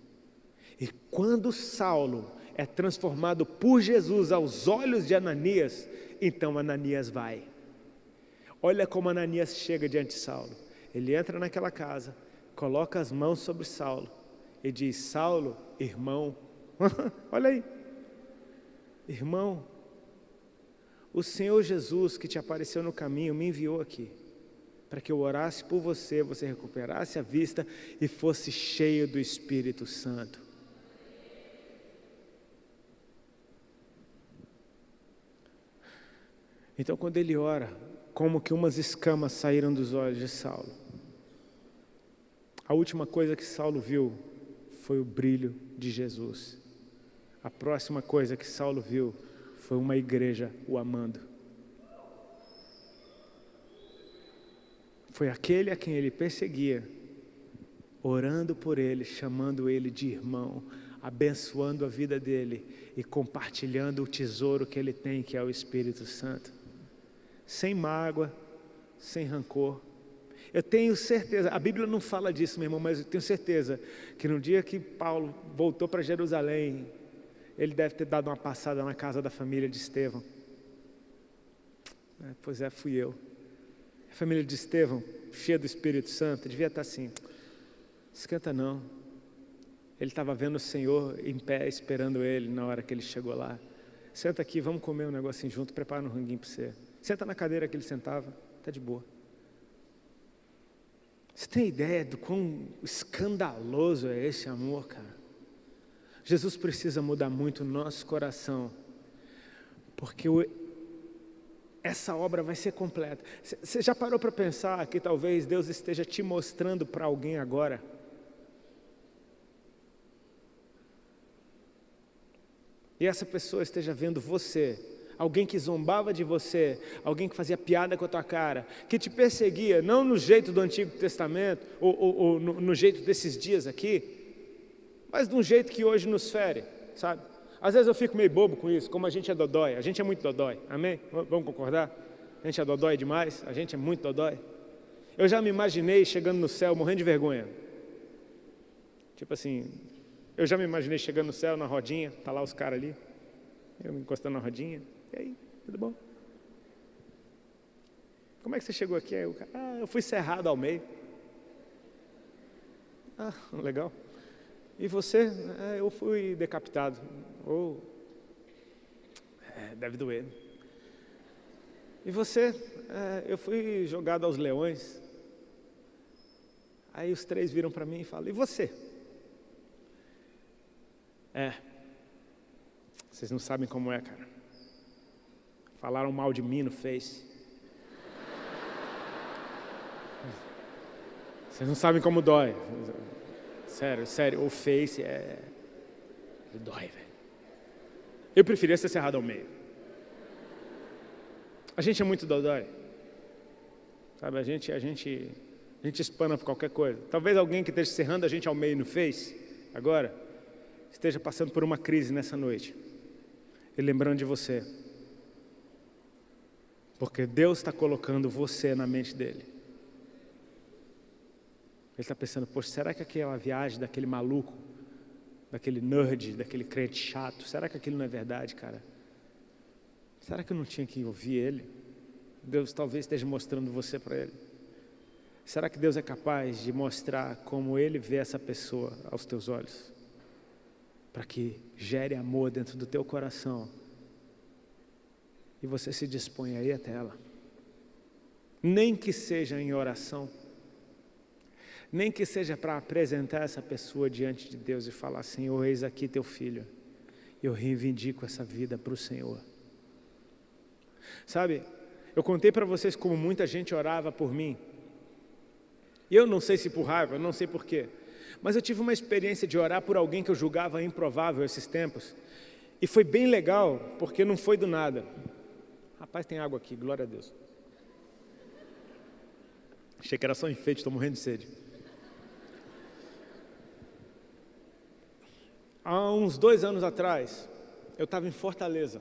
E quando Saulo é transformado por Jesus aos olhos de Ananias, então Ananias vai. Olha como Ananias chega diante de Saulo. Ele entra naquela casa, coloca as mãos sobre Saulo e diz: Saulo, irmão, olha aí, irmão, o Senhor Jesus que te apareceu no caminho me enviou aqui, para que eu orasse por você, você recuperasse a vista e fosse cheio do Espírito Santo. Então, quando ele ora, como que umas escamas saíram dos olhos de Saulo. A última coisa que Saulo viu foi o brilho de Jesus. A próxima coisa que Saulo viu foi uma igreja o amando. Foi aquele a quem ele perseguia, orando por ele, chamando ele de irmão, abençoando a vida dele e compartilhando o tesouro que ele tem, que é o Espírito Santo. Sem mágoa, sem rancor. Eu tenho certeza, a Bíblia não fala disso, meu irmão, mas eu tenho certeza que no dia que Paulo voltou para Jerusalém, ele deve ter dado uma passada na casa da família de Estevão. Pois é, fui eu. A família de Estevão, cheia do Espírito Santo, devia estar assim: esquenta não. Ele estava vendo o Senhor em pé, esperando ele na hora que ele chegou lá. Senta aqui, vamos comer um negocinho junto, prepara um ranguinho para você. Senta na cadeira que ele sentava, está de boa. Você tem ideia do quão escandaloso é esse amor, cara? Jesus precisa mudar muito o nosso coração, porque essa obra vai ser completa. Você já parou para pensar que talvez Deus esteja te mostrando para alguém agora? E essa pessoa esteja vendo você, alguém que zombava de você, alguém que fazia piada com a tua cara, que te perseguia, não no jeito do Antigo Testamento, ou no jeito desses dias aqui, mas de um jeito que hoje nos fere, sabe? Às vezes eu fico meio bobo com isso, como a gente é dodói, a gente é muito dodói, amém? Vamos concordar? A gente é dodói demais, a gente é muito dodói. Eu já me imaginei chegando no céu morrendo de vergonha. Tipo assim, eu já me imaginei chegando no céu na rodinha, tá lá os caras ali, eu me encostando na rodinha. E aí, tudo bom? Como é que você chegou aqui? Aí o cara: eu fui cerrado ao meio. Legal. E você? Eu fui decapitado. Deve doer. E você? Eu fui jogado aos leões. Aí os três viram para mim e falam: e você? Vocês não sabem como é, cara. Falaram mal de mim no Face. Vocês não sabem como dói. Sério, o Face dói, velho. Eu preferia ser cerrado ao meio. A gente é muito dodói. Sabe, a gente espana por qualquer coisa. Talvez alguém que esteja cerrando a gente ao meio no Face, agora, esteja passando por uma crise nessa noite. E lembrando de você. Porque Deus está colocando você na mente dele. Ele está pensando, poxa, será que aquela viagem daquele maluco, daquele nerd, daquele crente chato, será que aquilo não é verdade, cara? Será que eu não tinha que ouvir ele? Deus talvez esteja mostrando você para ele. Será que Deus é capaz de mostrar como ele vê essa pessoa aos teus olhos? Para que gere amor dentro do teu coração. E você se dispõe a ir até ela. Nem que seja em oração. Nem que seja para apresentar essa pessoa diante de Deus e falar, Senhor, eis aqui teu filho. Eu reivindico essa vida para o Senhor. Sabe, eu contei para vocês como muita gente orava por mim. E eu não sei se por raiva, eu não sei por quê. Mas eu tive uma experiência de orar por alguém que eu julgava improvável esses tempos. E foi bem legal, porque não foi do nada. Rapaz, tem água aqui, glória a Deus. Achei que era só enfeite, estou morrendo de sede. Há uns 2 anos atrás, eu estava em Fortaleza.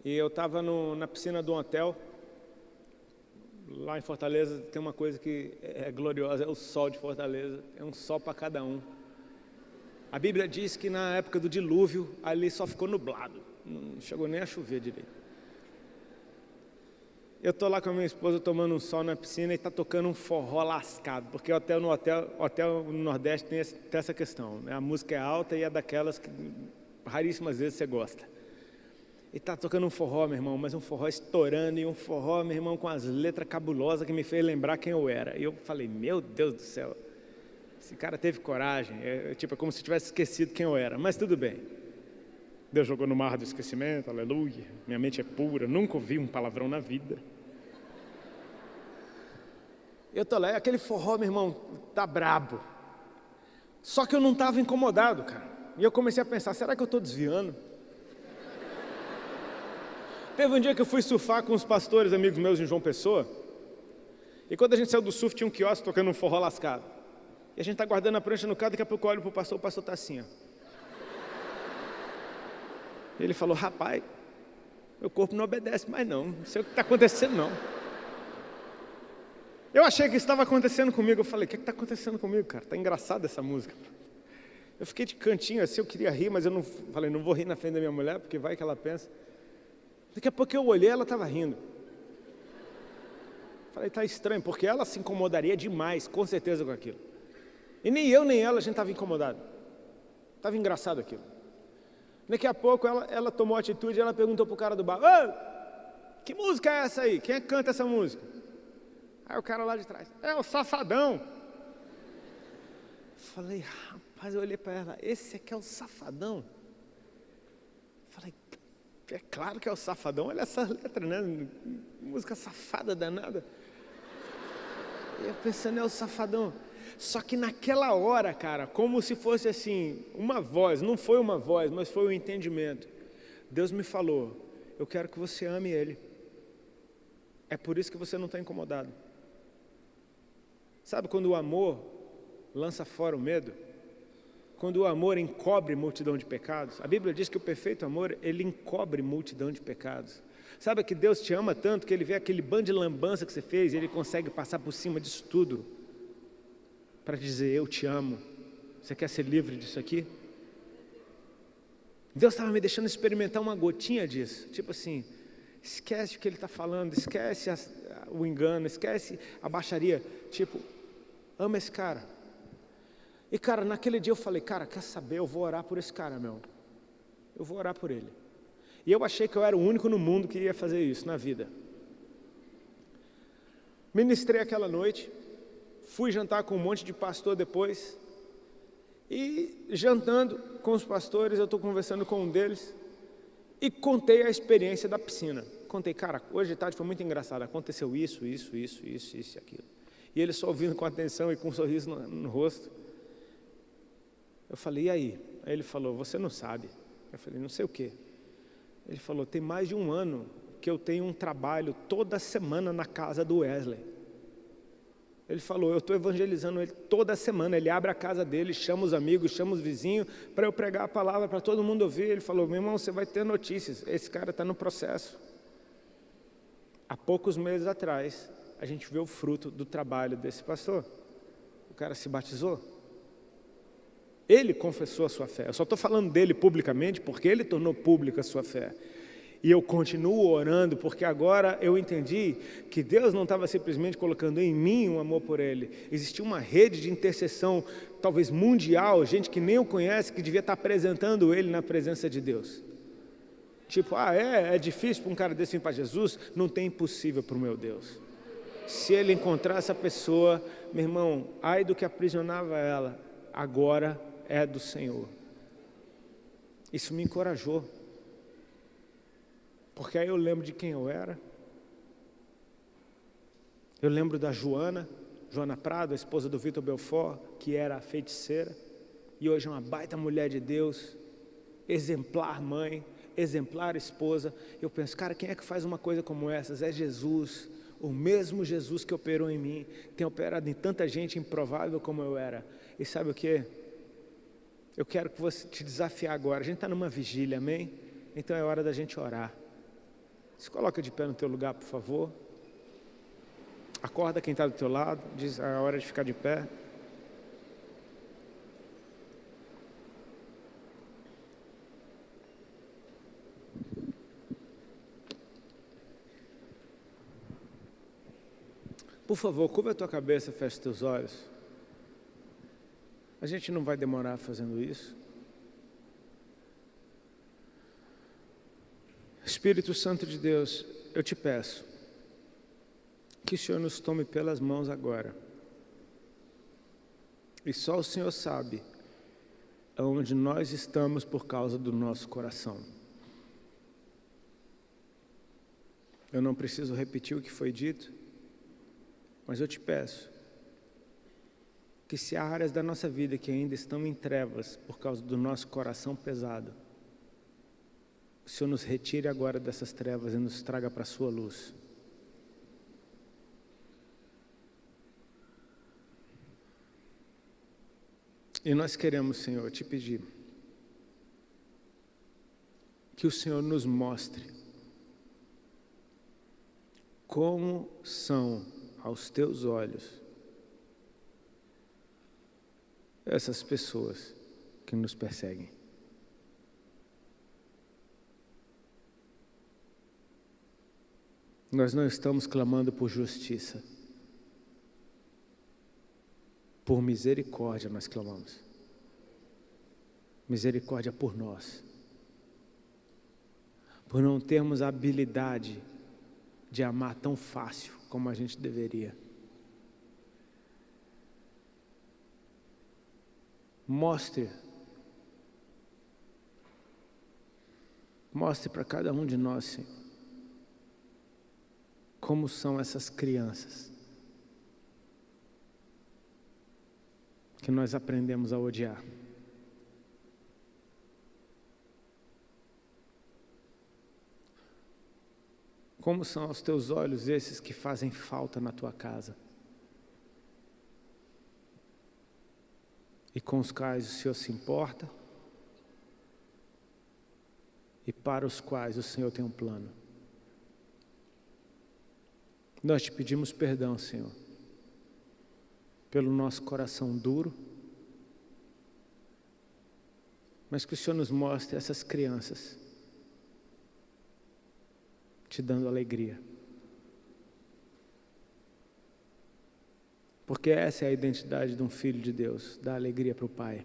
E eu estava na piscina de um hotel. Lá em Fortaleza tem uma coisa que é gloriosa, é o sol de Fortaleza. É um sol para cada um. A Bíblia diz que na época do dilúvio, ali só ficou nublado. Não chegou nem a chover direito. Eu estou lá com a minha esposa tomando um sol na piscina e está tocando um forró lascado, porque hotel no Nordeste tem essa questão, né? A música é alta e é daquelas que raríssimas vezes você gosta. E está tocando um forró, meu irmão, mas um forró estourando e um forró, meu irmão, com as letras cabulosas que me fez lembrar quem eu era. E eu falei, meu Deus do céu, esse cara teve coragem, é como se tivesse esquecido quem eu era, mas tudo bem. Deus jogou no mar do esquecimento, aleluia, minha mente é pura, nunca ouvi um palavrão na vida. Eu estou lá, aquele forró, meu irmão, tá brabo. Só que eu não estava incomodado, cara. E eu comecei a pensar, será que eu estou desviando? Teve um dia que eu fui surfar com uns pastores amigos meus em João Pessoa. E quando a gente saiu do surf, tinha um quiosque tocando um forró lascado. E a gente está guardando a prancha no carro, daqui a pouco eu olho para o pastor está assim, ó. E ele falou, rapaz, meu corpo não obedece mais não sei o que está acontecendo não. Eu achei que isso estava acontecendo comigo, eu falei, o que está acontecendo comigo, cara? Está engraçada essa música. Eu fiquei de cantinho assim, eu queria rir, mas eu não vou rir na frente da minha mulher, porque vai que ela pensa. Daqui a pouco eu olhei, ela estava rindo. Falei, está estranho, porque ela se incomodaria demais, com certeza, com aquilo. E nem eu, nem ela, a gente estava incomodado. Estava engraçado aquilo. Daqui a pouco ela tomou atitude e ela perguntou para o cara do bar, ô, que música é essa aí? Quem é que canta essa música? Aí o cara lá de trás, é o Safadão. Falei, rapaz, eu olhei para ela, esse aqui é o Safadão? Falei, é claro que é o Safadão, olha essa letra, né? Música safada danada. E eu pensando, é o Safadão. Só que naquela hora, cara, como se fosse assim, uma voz, não foi uma voz, mas foi um entendimento. Deus me falou, eu quero que você ame ele. É por isso que você não está incomodado. Sabe quando o amor lança fora o medo? Quando o amor encobre multidão de pecados? A Bíblia diz que o perfeito amor, ele encobre multidão de pecados. Sabe que Deus te ama tanto que ele vê aquele bando de lambança que você fez e ele consegue passar por cima disso tudo para dizer, eu te amo. Você quer ser livre disso aqui? Deus estava me deixando experimentar uma gotinha disso. Tipo assim, esquece o que ele está falando, esquece o engano, esquece a baixaria. Tipo, ama esse cara. E cara, naquele dia eu falei, cara, quer saber, eu vou orar por esse cara, meu. Eu vou orar por ele. E eu achei que eu era o único no mundo que ia fazer isso na vida. Ministrei aquela noite, fui jantar com um monte de pastor depois. E jantando com os pastores, eu estou conversando com um deles. E contei a experiência da piscina. Contei, cara, hoje de tarde foi muito engraçado, aconteceu isso e aquilo. E ele só ouvindo com atenção e com um sorriso no rosto. Eu falei, e aí? Aí ele falou, você não sabe. Eu falei, não sei o quê. Ele falou, tem mais de 1 ano que eu tenho um trabalho toda semana na casa do Wesley. Ele falou, eu estou evangelizando ele toda semana, ele abre a casa dele, chama os amigos, chama os vizinhos, para eu pregar a palavra para todo mundo ouvir. Ele falou, meu irmão, você vai ter notícias, esse cara está no processo. Há poucos meses atrás, a gente vê o fruto do trabalho desse pastor. O cara se batizou. Ele confessou a sua fé. Eu só estou falando dele publicamente porque ele tornou pública a sua fé. E eu continuo orando porque agora eu entendi que Deus não estava simplesmente colocando em mim um amor por Ele. Existia uma rede de intercessão, talvez mundial, gente que nem o conhece, que devia estar apresentando Ele na presença de Deus. Tipo, é difícil para um cara desse vir para Jesus? Não tem impossível para o meu Deus. Se Ele encontrar essa pessoa, meu irmão, ai do que aprisionava ela, agora é do Senhor. Isso me encorajou. Porque aí eu lembro de quem eu era. Eu lembro da Joana Prado, a esposa do Vitor Belfort, que era a feiticeira, e hoje é uma baita mulher de Deus, exemplar mãe, exemplar esposa. Eu penso, cara, quem é que faz uma coisa como essas? É Jesus, o mesmo Jesus que operou em mim, tem operado em tanta gente improvável como eu era. E sabe o que? Eu quero que você te desafiar agora. A gente está numa vigília, amém? Então é hora da gente orar. Se coloca de pé no teu lugar, por favor. Acorda quem está do teu lado, diz a hora de ficar de pé. Por favor, curva a tua cabeça, fecha os teus olhos. A gente não vai demorar fazendo isso. Espírito Santo de Deus, eu te peço que o Senhor nos tome pelas mãos agora. E só o Senhor sabe aonde nós estamos por causa do nosso coração. Eu não preciso repetir o que foi dito, mas eu te peço que se há áreas da nossa vida que ainda estão em trevas por causa do nosso coração pesado, o Senhor nos retire agora dessas trevas e nos traga para a sua luz. E nós queremos, Senhor, te pedir que o Senhor nos mostre como são aos teus olhos essas pessoas que nos perseguem. Nós não estamos clamando por justiça. Por misericórdia nós clamamos. Misericórdia por nós. Por não termos a habilidade de amar tão fácil como a gente deveria. Mostre para cada um de nós, Senhor, como são essas crianças que nós aprendemos a odiar. Como são aos teus olhos esses que fazem falta na tua casa e com os quais o Senhor se importa e para os quais o Senhor tem um plano. Nós te pedimos perdão, Senhor, pelo nosso coração duro, mas que o Senhor nos mostre essas crianças te dando alegria. Porque essa é a identidade de um filho de Deus, dar alegria para o Pai.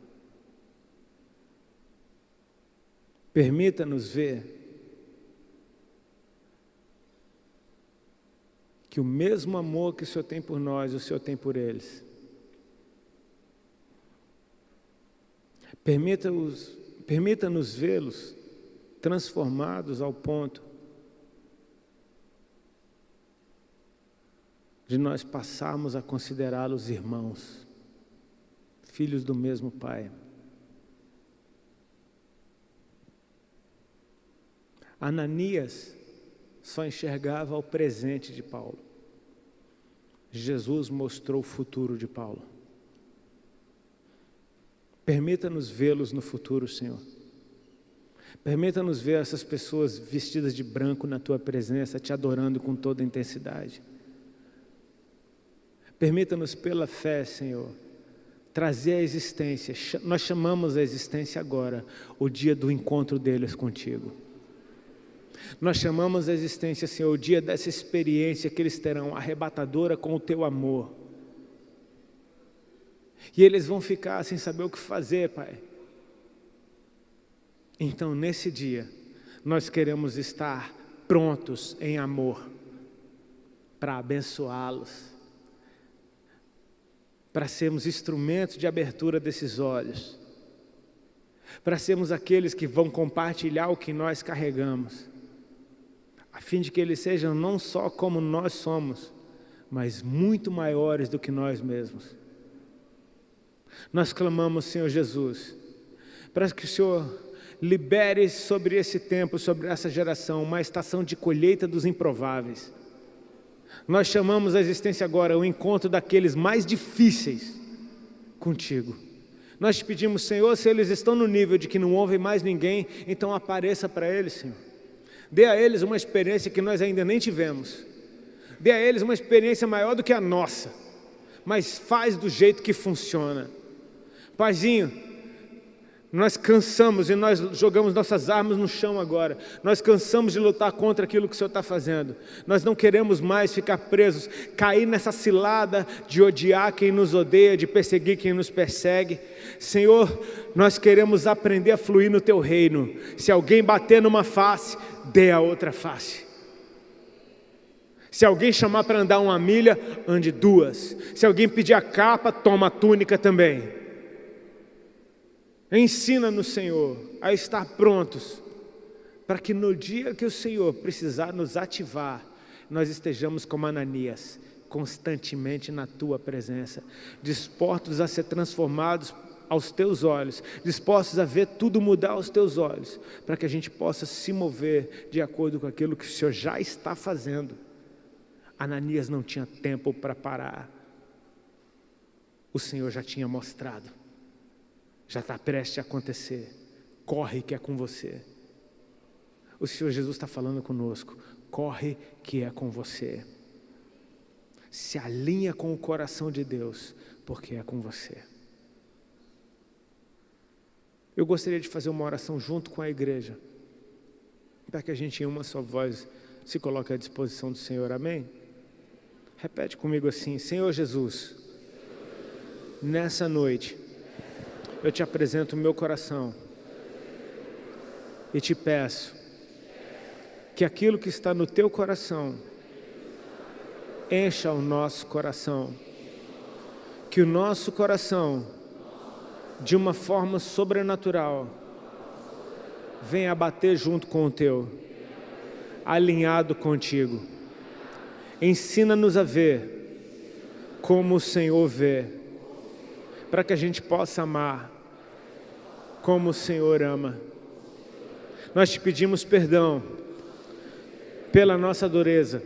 Permita-nos ver que o mesmo amor que o Senhor tem por nós, o Senhor tem por eles. Permita-nos vê-los transformados ao ponto de nós passarmos a considerá-los irmãos, filhos do mesmo Pai. Ananias só enxergava o presente de Paulo. Jesus mostrou o futuro de Paulo. Permita-nos vê-los no futuro, Senhor. Permita-nos ver essas pessoas vestidas de branco na Tua presença, Te adorando com toda a intensidade. Permita-nos pela fé, Senhor, trazer a existência. Nós chamamos a existência agora, o dia do encontro deles contigo. Nós chamamos a existência, Senhor, o dia dessa experiência que eles terão, arrebatadora com o Teu amor. E eles vão ficar sem saber o que fazer, Pai. Então, nesse dia, nós queremos estar prontos em amor para abençoá-los, para sermos instrumentos de abertura desses olhos, para sermos aqueles que vão compartilhar o que nós carregamos, a fim de que eles sejam não só como nós somos, mas muito maiores do que nós mesmos. Nós clamamos, Senhor Jesus, para que o Senhor libere sobre esse tempo, sobre essa geração, uma estação de colheita dos improváveis. Nós chamamos a existência agora o encontro daqueles mais difíceis contigo. Nós te pedimos, Senhor, se eles estão no nível de que não ouvem mais ninguém, então apareça para eles, Senhor. Dê a eles uma experiência que nós ainda nem tivemos. Dê a eles uma experiência maior do que a nossa, mas faz do jeito que funciona. Paizinho, nós cansamos e nós jogamos nossas armas no chão agora. Nós cansamos de lutar contra aquilo que o Senhor está fazendo. Nós não queremos mais ficar presos, cair nessa cilada de odiar quem nos odeia, de perseguir quem nos persegue. Senhor, nós queremos aprender a fluir no Teu reino. Se alguém bater numa face, dê a outra face. Se alguém chamar para andar 1 milha, ande 2. Se alguém pedir a capa, toma a túnica também. Ensina-nos, Senhor, a estar prontos, para que no dia que o Senhor precisar nos ativar, nós estejamos como Ananias, constantemente na Tua presença, dispostos a ser transformados aos Teus olhos, dispostos a ver tudo mudar aos Teus olhos, para que a gente possa se mover de acordo com aquilo que o Senhor já está fazendo. Ananias não tinha tempo para parar, o Senhor já tinha mostrado. Já está prestes a acontecer. Corre que é com você. O Senhor Jesus está falando conosco. Corre que é com você. Se alinha com o coração de Deus, porque é com você. Eu gostaria de fazer uma oração junto com a igreja, para que a gente em uma só voz se coloque à disposição do Senhor. Amém? Repete comigo assim: Senhor Jesus, nessa noite, eu te apresento o meu coração e te peço que aquilo que está no teu coração encha o nosso coração, que o nosso coração, de uma forma sobrenatural, venha bater junto com o teu, alinhado contigo. Ensina-nos a ver como o Senhor vê, para que a gente possa amar como o Senhor ama. Nós te pedimos perdão pela nossa dureza,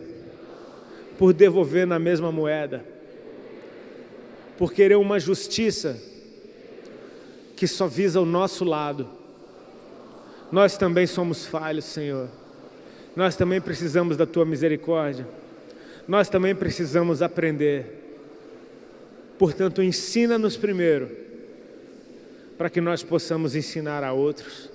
por devolver na mesma moeda, por querer uma justiça que só visa o nosso lado. Nós também somos falhos, Senhor. Nós também precisamos da Tua misericórdia. Nós também precisamos aprender. Portanto, ensina-nos primeiro, para que nós possamos ensinar a outros.